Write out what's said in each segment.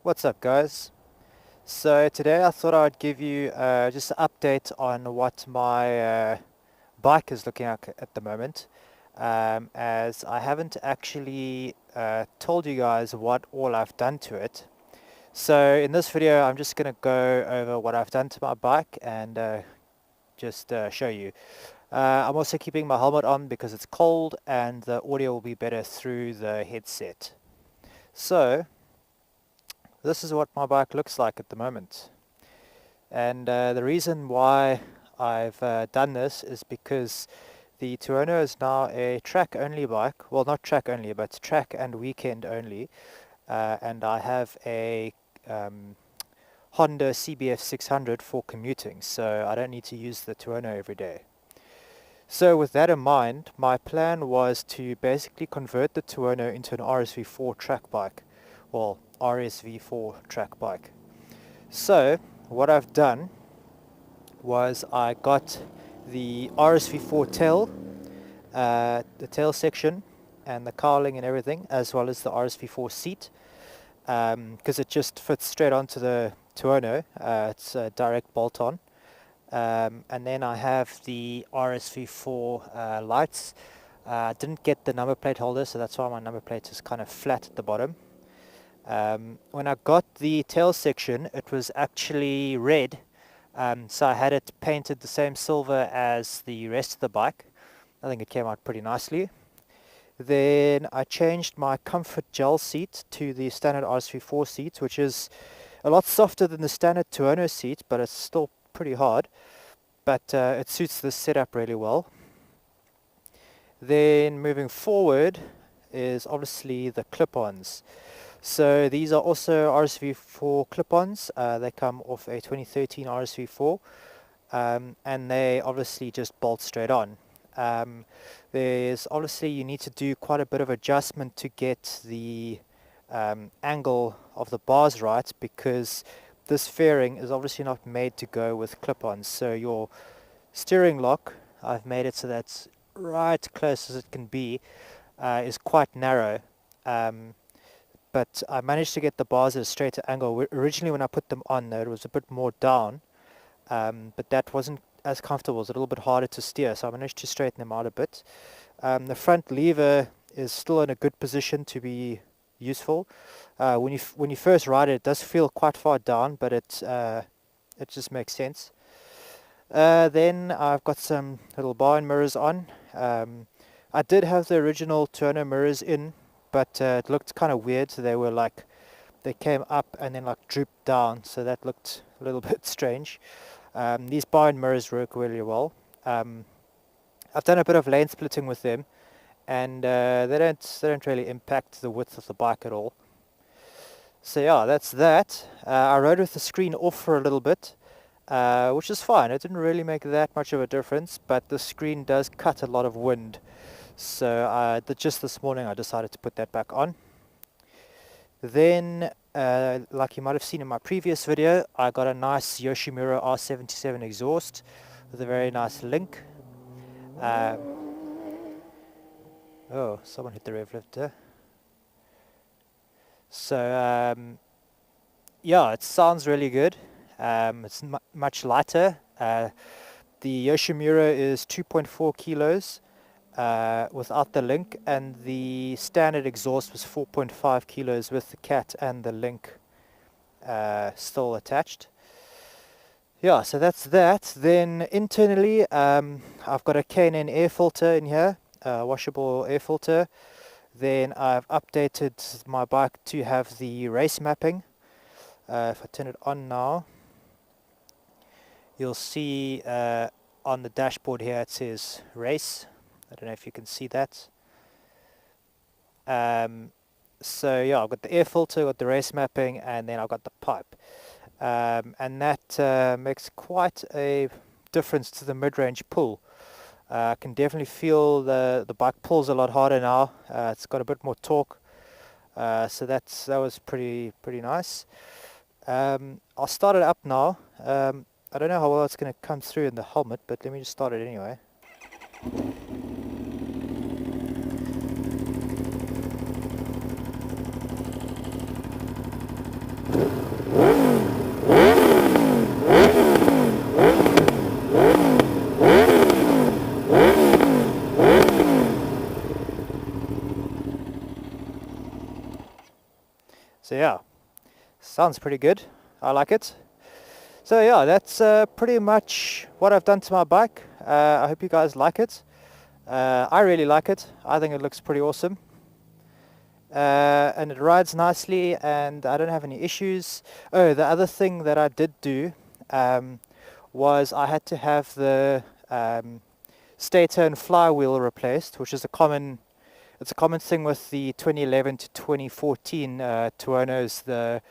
What's up, guys? So today I thought I'd give you just an update on what my bike is looking like at the moment, as I haven't actually told you guys what all I've done to it. So in this video I'm just going to go over what I've done to my bike and just show you. I'm also keeping my helmet on because it's cold and the audio will be better through the headset. So this is what my bike looks like at the moment. And the reason why I've done this is because the Tuono is now a track-only bike. Well, not track-only, but track and weekend only. And I have a Honda CBF 600 for commuting, so I don't need to use the Tuono every day. So with that in mind, my plan was to basically convert the Tuono into an RSV4 track bike. Well, RSV4 track bike. So what I've done was I got the RSV4 tail, the tail section and the cowling and everything, as well as the RSV4 seat, because it just fits straight onto the Tuono. It's a direct bolt-on. And then I have the RSV4 lights. I didn't get the number plate holder, so that's why my number plate is kind of flat at the bottom. When I got the tail section, it was actually red, so I had it painted the same silver as the rest of the bike. I think it came out pretty nicely. Then I changed my comfort gel seat to the standard RSV4 seat, which is a lot softer than the standard Tuono seat, but it's still pretty hard. But it suits this setup really well. Then moving forward is obviously the clip-ons. So these are also RSV4 clip-ons. They come off a 2013 RSV4, and they obviously just bolt straight on. There's obviously you need to do quite a bit of adjustment to get the angle of the bars right, because this fairing is obviously not made to go with clip-ons. So your steering lock, I've made it so that's right close as it can be, is quite narrow. But I managed to get the bars at a straighter angle. Originally when I put them on, though, it was a bit more down, but that wasn't as comfortable. It was a little bit harder to steer, so I managed to straighten them out a bit. The front lever is still in a good position to be useful. When you first ride it, it does feel quite far down, but it just makes sense. Then I've got some little bar and mirrors on. I did have the original Tuono mirrors in, but it looked kind of weird. So they came up and then like drooped down, so that looked a little bit strange. These bar and mirrors work really well. I've done a bit of lane splitting with them, and they don't really impact the width of the bike at all. So yeah, that's that. I rode with the screen off for a little bit, which is fine. It didn't really make that much of a difference, but the screen does cut a lot of wind. So just this morning I decided to put that back on. Then, like you might have seen in my previous video, I got a nice Yoshimura R77 exhaust with a very nice link. Oh, someone hit the rev lifter. So, yeah, it sounds really good. It's much lighter. The Yoshimura is 2.4 kilos without the link, and the standard exhaust was 4.5 kilos with the cat and the link still attached. Yeah, so that's that. Then internally, I've got a K&N air filter in here, washable air filter. Then I've updated my bike to have the race mapping. If I turn it on now, you'll see on the dashboard here it says race. I don't know if you can see that. So yeah, I've got the air filter, got the race mapping, and then I've got the pipe. And that makes quite a difference to the mid-range pull. I can definitely feel the bike pulls a lot harder now. It's got a bit more torque, so that was pretty nice. I'll start it up now. I don't know how well it's going to come through in the helmet, but let me just start it anyway. So yeah, sounds pretty good. I like it. So yeah, that's pretty much what I've done to my bike. I hope you guys like it. I really like it. I think it looks pretty awesome. And it rides nicely and I don't have any issues. Oh, the other thing that I did do was I had to have the stator and flywheel replaced, which is it's a common thing with the 2011 to 2014 Tuonos.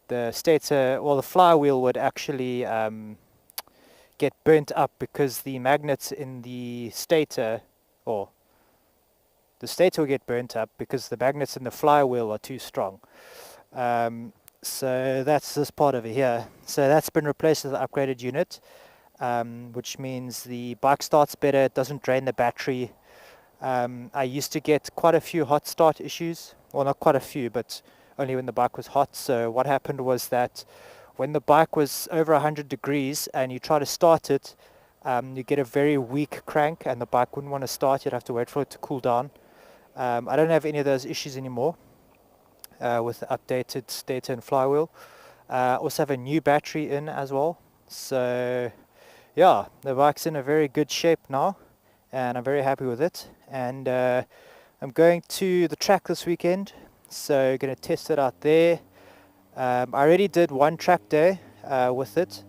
The stator, well, the flywheel would actually get burnt up because the magnets in the stator, or the stator will get burnt up because the magnets in the flywheel are too strong. So that's this part over here. So that's been replaced with the upgraded unit, which means the bike starts better, it doesn't drain the battery. I used to get quite a few hot start issues. Well, not quite a few, but only when the bike was hot. So what happened was that when the bike was over 100 degrees and you try to start it, you get a very weak crank and the bike wouldn't want to start. You'd have to wait for it to cool down. I don't have any of those issues anymore with the updated stator and flywheel. Also have a new battery in as well. So yeah, the bike's in a very good shape now and I'm very happy with it. And I'm going to the track this weekend, so going to test it out there. I already did one track day with it.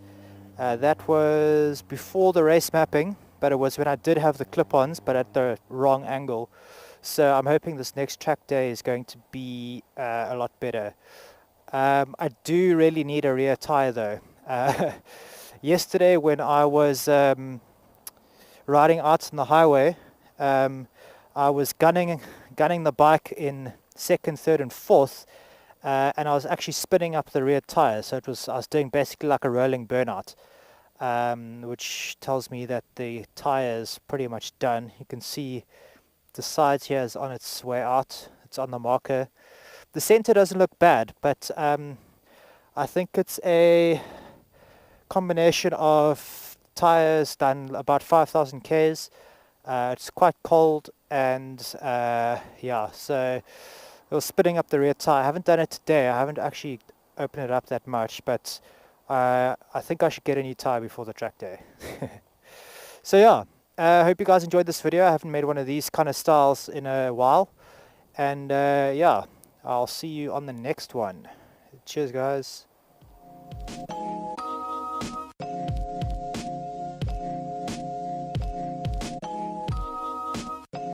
That was before the race mapping, but it was when I did have the clip-ons, but at the wrong angle. So I'm hoping this next track day is going to be a lot better. I do really need a rear tire though. Yesterday when I was riding out on the highway, I was gunning the bike in second, third and fourth, and I was actually spinning up the rear tire, so I was doing basically like a rolling burnout, which tells me that the tire is pretty much done. You can see the sides here is on its way out, it's on the marker. The center doesn't look bad, but I think it's a combination of tires done about 5,000 Ks. It's quite cold and yeah, so it was spinning up the rear tire. I haven't done it today. I haven't actually opened it up that much, but I think I should get a new tire before the track day. So yeah, I hope you guys enjoyed this video. I haven't made one of these kind of styles in a while. And yeah, I'll see you on the next one. Cheers, guys.